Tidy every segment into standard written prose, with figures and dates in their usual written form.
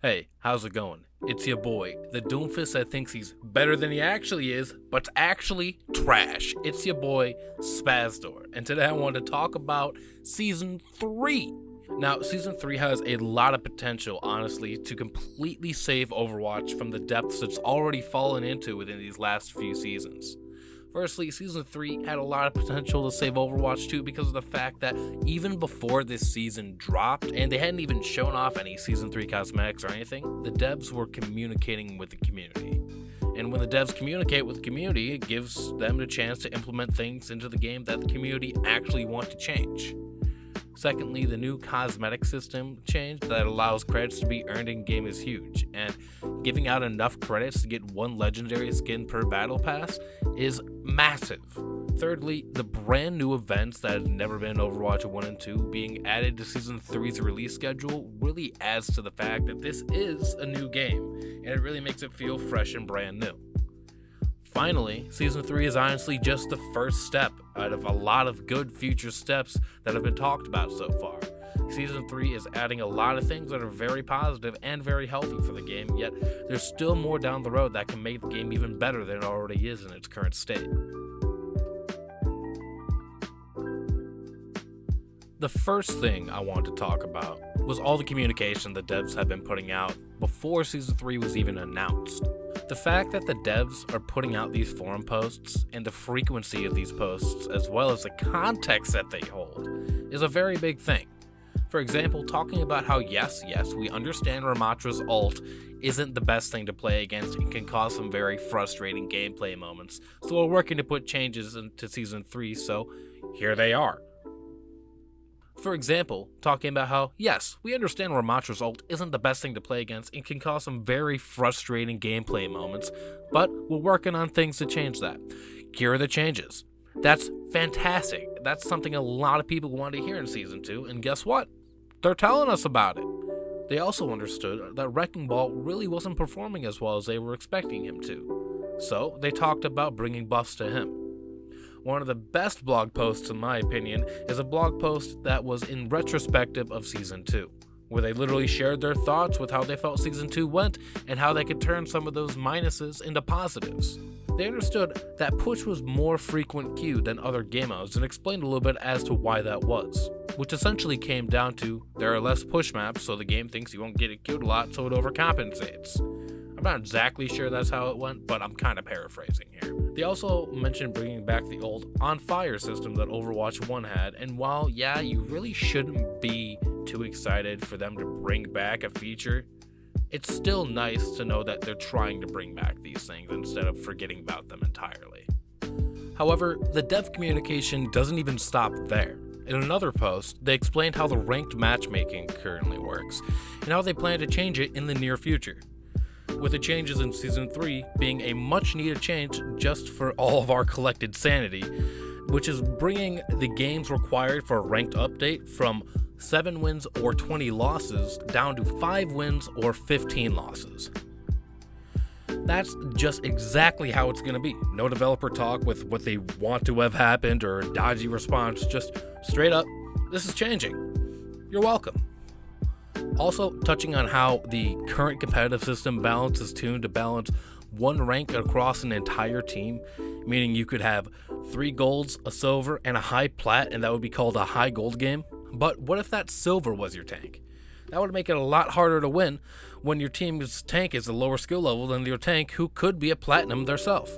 Hey, how's it going? It's your boy, the Doomfist that thinks he's better than he actually is, but's actually trash. It's your boy, Spazdor, and today I want to talk about Season 3. Now, Season 3 has a lot of potential, honestly, to completely save Overwatch from the depths it's already fallen into within these last few seasons. Firstly, Season 3 had a lot of potential to save Overwatch 2 because of the fact that even before this season dropped, and they hadn't even shown off any Season 3 cosmetics or anything, the devs were communicating with the community. And when the devs communicate with the community, it gives them the chance to implement things into the game that the community actually want to change. Secondly, the new cosmetic system change that allows credits to be earned in game is huge, and giving out enough credits to get one legendary skin per battle pass is massive. Thirdly, the brand new events that have never been in Overwatch 1 and 2 being added to Season 3's release schedule really adds to the fact that this is a new game, and it really makes it feel fresh and brand new. Finally, Season 3 is honestly just the first step out of a lot of good future steps that have been talked about so far. Season 3 is adding a lot of things that are very positive and very healthy for the game, yet there's still more down the road that can make the game even better than it already is in its current state. The first thing I want to talk about was all the communication the devs have been putting out before Season 3 was even announced. The fact that the devs are putting out these forum posts and the frequency of these posts, as well as the context that they hold, is a very big thing. For example, talking about how yes, we understand Ramatra's ult isn't the best thing to play against and can cause some very frustrating gameplay moments, so we're working to put changes into Season 3, so here they are. For example, talking about how, yes, we understand Ramatra's ult isn't the best thing to play against and can cause some very frustrating gameplay moments, but we're working on things to change that. Here are the changes. That's fantastic. That's something a lot of people want to hear in Season 2, and guess what? They're telling us about it. They also understood that Wrecking Ball really wasn't performing as well as they were expecting him to, so they talked about bringing buffs to him. One of the best blog posts, in my opinion, is a blog post that was in retrospective of Season 2, where they literally shared their thoughts with how they felt Season 2 went and how they could turn some of those minuses into positives. They understood that push was more frequent queued than other game modes and explained a little bit as to why that was, which essentially came down to there are less push maps, so the game thinks you won't get it queued a lot, so it overcompensates. I'm not exactly sure that's how it went, but I'm kind of paraphrasing here. They also mentioned bringing back the old On Fire system that Overwatch 1 had, and while, yeah, you really shouldn't be too excited for them to bring back a feature, it's still nice to know that they're trying to bring back these things instead of forgetting about them entirely. However, the dev communication doesn't even stop there. In another post, they explained how the ranked matchmaking currently works, and how they plan to change it in the near future, with the changes in Season 3 being a much needed change just for all of our collected sanity, which is bringing the games required for a ranked update from 7 wins or 20 losses down to 5 wins or 15 losses. That's just exactly how it's going to be. No developer talk with what they want to have happened or a dodgy response, just straight up, this is changing. You're welcome. Also, touching on how the current competitive system balance is tuned to balance one rank across an entire team, meaning you could have 3 golds, a silver, and a high plat, and that would be called a high gold game. But what if that silver was your tank? That would make it a lot harder to win when your team's tank is a lower skill level than your tank who could be a platinum theirself.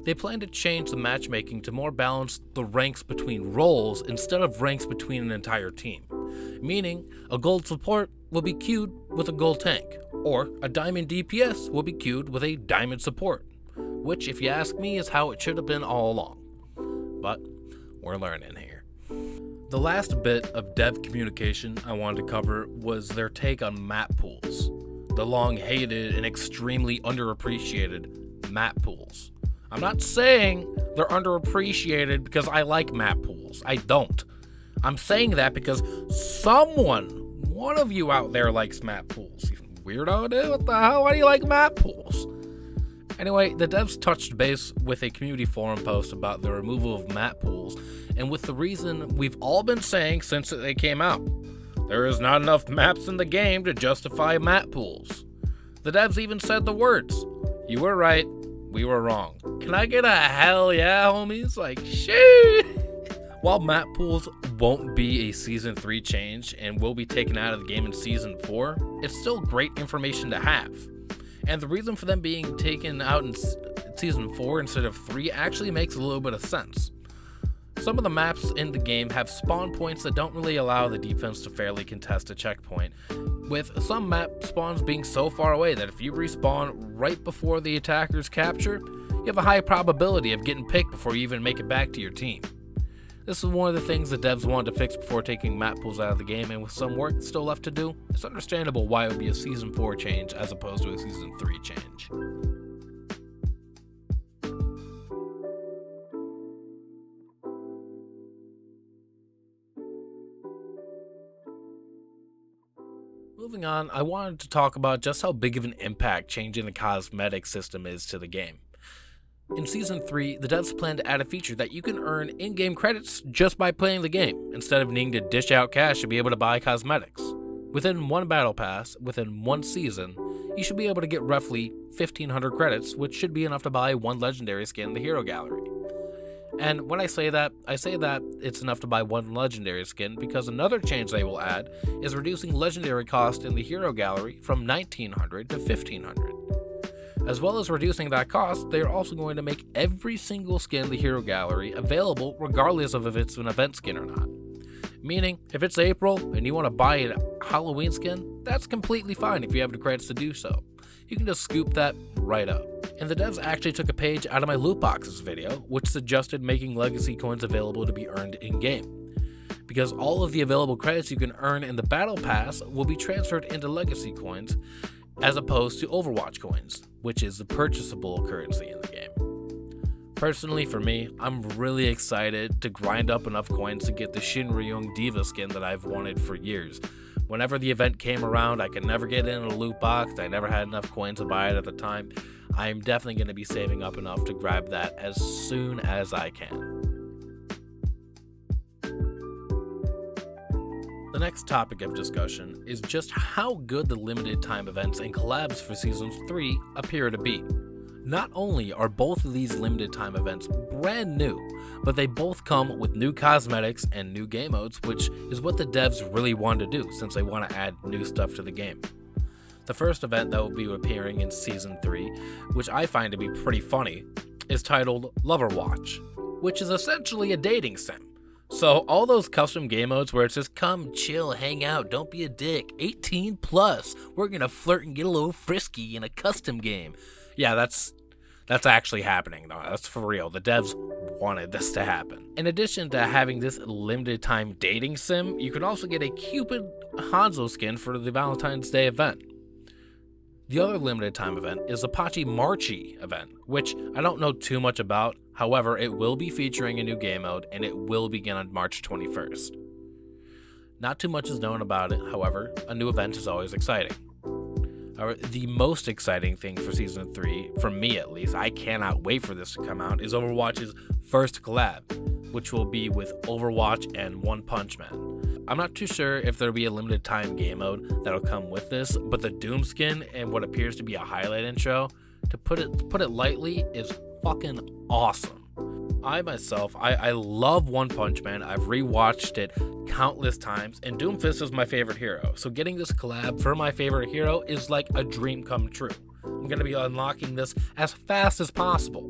They plan to change the matchmaking to more balance the ranks between roles instead of ranks between an entire team, meaning a gold support will be queued with a gold tank, or a diamond DPS will be queued with a diamond support, which, if you ask me, is how it should have been all along. But we're learning here. The last bit of dev communication I wanted to cover was their take on map pools, the long-hated and extremely underappreciated map pools. I'm not saying they're underappreciated because I like map pools. I don't. I'm saying that because one of you out there likes map pools. You weirdo, dude. What the hell? Why do you like map pools? Anyway, the devs touched base with a community forum post about the removal of map pools, and with the reason we've all been saying since they came out. There is not enough maps in the game to justify map pools. The devs even said the words, "You were right, we were wrong." Can I get a hell yeah, homies? Like, shit! While map pools won't be a Season 3 change and will be taken out of the game in Season 4, it's still great information to have. And the reason for them being taken out in Season 4 instead of 3 actually makes a little bit of sense. Some of the maps in the game have spawn points that don't really allow the defense to fairly contest a checkpoint, with some map spawns being so far away that if you respawn right before the attacker's capture, you have a high probability of getting picked before you even make it back to your team. This is one of the things the devs wanted to fix before taking map pools out of the game, and with some work still left to do, it's understandable why it would be a Season 4 change as opposed to a Season 3 change. Moving on, I wanted to talk about just how big of an impact changing the cosmetic system is to the game. In Season 3, the devs plan to add a feature that you can earn in-game credits just by playing the game, instead of needing to dish out cash to be able to buy cosmetics. Within one battle pass, within one season, you should be able to get roughly 1,500 credits, which should be enough to buy one legendary skin in the hero gallery. And when I say that it's enough to buy one legendary skin because another change they will add is reducing legendary cost in the hero gallery from 1,900 to 1,500. As well as reducing that cost, they are also going to make every single skin in the hero gallery available regardless of if it's an event skin or not. Meaning, if it's April and you want to buy a Halloween skin, that's completely fine if you have the credits to do so. You can just scoop that right up. And the devs actually took a page out of my loot boxes video, which suggested making legacy coins available to be earned in-game. Because all of the available credits you can earn in the battle pass will be transferred into legacy coins, as opposed to Overwatch coins, which is the purchasable currency in the game. Personally, for me, I'm really excited to grind up enough coins to get the Shinryung Diva skin that I've wanted for years. Whenever the event came around, I could never get it in a loot box, I never had enough coins to buy it at the time. I'm definitely going to be saving up enough to grab that as soon as I can. The next topic of discussion is just how good the limited time events and collabs for Season 3 appear to be. Not only are both of these limited time events brand new, but they both come with new cosmetics and new game modes, which is what the devs really wanted to do since they want to add new stuff to the game. The first event that will be appearing in Season 3, which I find to be pretty funny, is titled Overwatch, which is essentially a dating sim. So all those custom game modes where it says, "Come, chill, hang out, don't be a dick, 18 plus, we're gonna flirt and get a little frisky in a custom game." Yeah, that's actually happening though, that's for real. The devs wanted this to happen. In addition to having this limited time dating sim, you can also get a Cupid Hanzo skin for the Valentine's Day event. The other limited time event is Apache Marchi event, which I don't know too much about. However, it will be featuring a new game mode and it will begin on March 21st. Not too much is known about it, however, a new event is always exciting. The most exciting thing for Season 3, for me at least, I cannot wait for this to come out, is Overwatch's first collab, which will be with Overwatch and One Punch Man. I'm not too sure if there'll be a limited time game mode that'll come with this, but the Doom skin and what appears to be a highlight intro, to put it lightly, is fucking awesome. I myself, I love One Punch Man. I've rewatched it countless times, and Doomfist is my favorite hero. So getting this collab for my favorite hero is like a dream come true. I'm going to be unlocking this as fast as possible.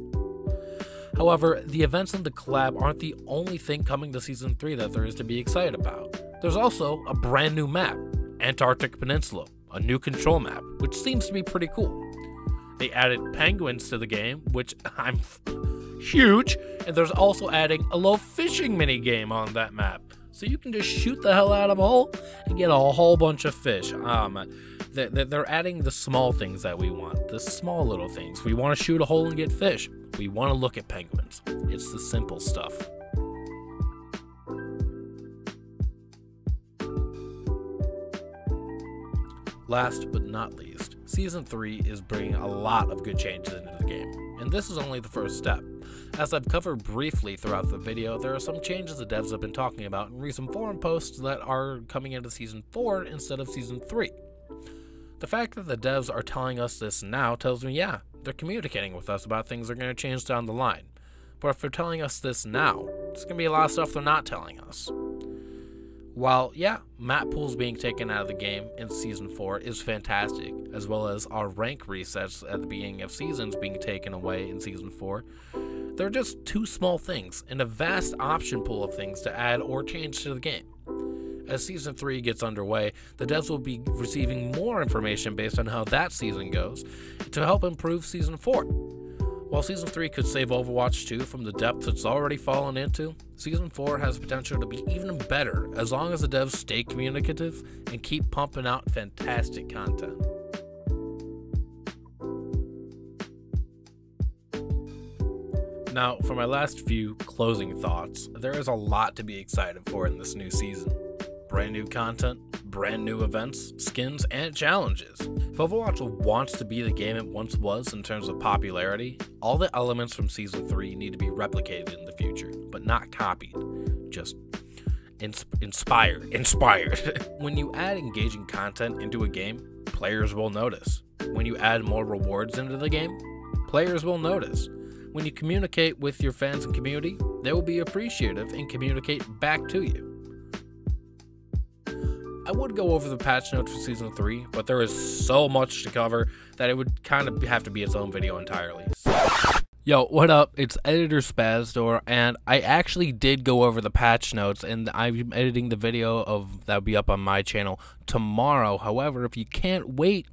However, the events in the collab aren't the only thing coming to Season 3 that there is to be excited about. There's also a brand new map, Antarctic Peninsula, a new control map, which seems to be pretty cool. They added penguins to the game, which I'm huge, and there's also adding a low fishing mini game on that map. So you can just shoot the hell out of a hole and get a whole bunch of fish. They're adding the small things that we want, the small little things. We want to shoot a hole and get fish. We want to look at penguins. It's the simple stuff. Last but not least, Season 3 is bringing a lot of good changes into the game, and this is only the first step. As I've covered briefly throughout the video, there are some changes the devs have been talking about in recent forum posts that are coming into Season 4 instead of Season 3. The fact that the devs are telling us this now tells me, yeah, they're communicating with us about things that are going to change down the line. But if they're telling us this now, there's going to be a lot of stuff they're not telling us. While, yeah, map pools being taken out of the game in Season 4 is fantastic, as well as our rank resets at the beginning of seasons being taken away in Season 4, they're just two small things in a vast option pool of things to add or change to the game. As Season 3 gets underway, the devs will be receiving more information based on how that season goes to help improve Season 4. While Season 3 could save Overwatch 2 from the depths it's already fallen into, Season 4 has potential to be even better as long as the devs stay communicative and keep pumping out fantastic content. Now, for my last few closing thoughts, there is a lot to be excited for in this new season. Brand new content, brand new events, skins, and challenges. If Overwatch wants to be the game it once was in terms of popularity, all the elements from Season 3 need to be replicated in the future, but not copied. Just inspired. When you add engaging content into a game, players will notice. When you add more rewards into the game, players will notice. When you communicate with your fans and community, they will be appreciative and communicate back to you. I would go over the patch notes for Season 3, but there is so much to cover that it would kind of have to be its own video entirely. Yo, what up? It's Editor Spazdor, and I actually did go over the patch notes, and I'm editing the video that'll be up on my channel tomorrow. However, if you can't wait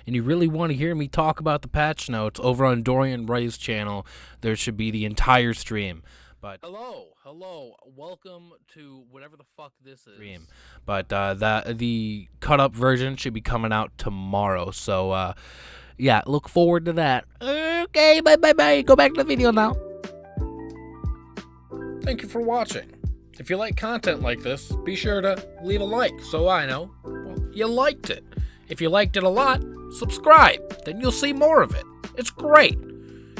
and you really want to hear me talk about the patch notes over on Dorian Ray's channel, there should be the entire stream. But hello, welcome to whatever the fuck this is. But the cut up version should be coming out tomorrow. So yeah, look forward to that. Okay, bye. Go back to the video now. Thank you for watching. If you like content like this, be sure to leave a like so I know you liked it. If you liked it a lot, subscribe. Then you'll see more of it. It's great.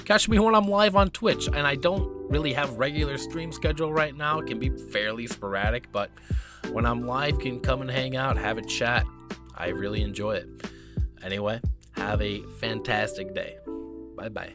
Catch me when I'm live on Twitch, and I don't really have regular stream schedule right now. It can be fairly sporadic, but when I'm live, can come and hang out, have a chat. I really enjoy it. Anyway, have a fantastic day. Bye-bye.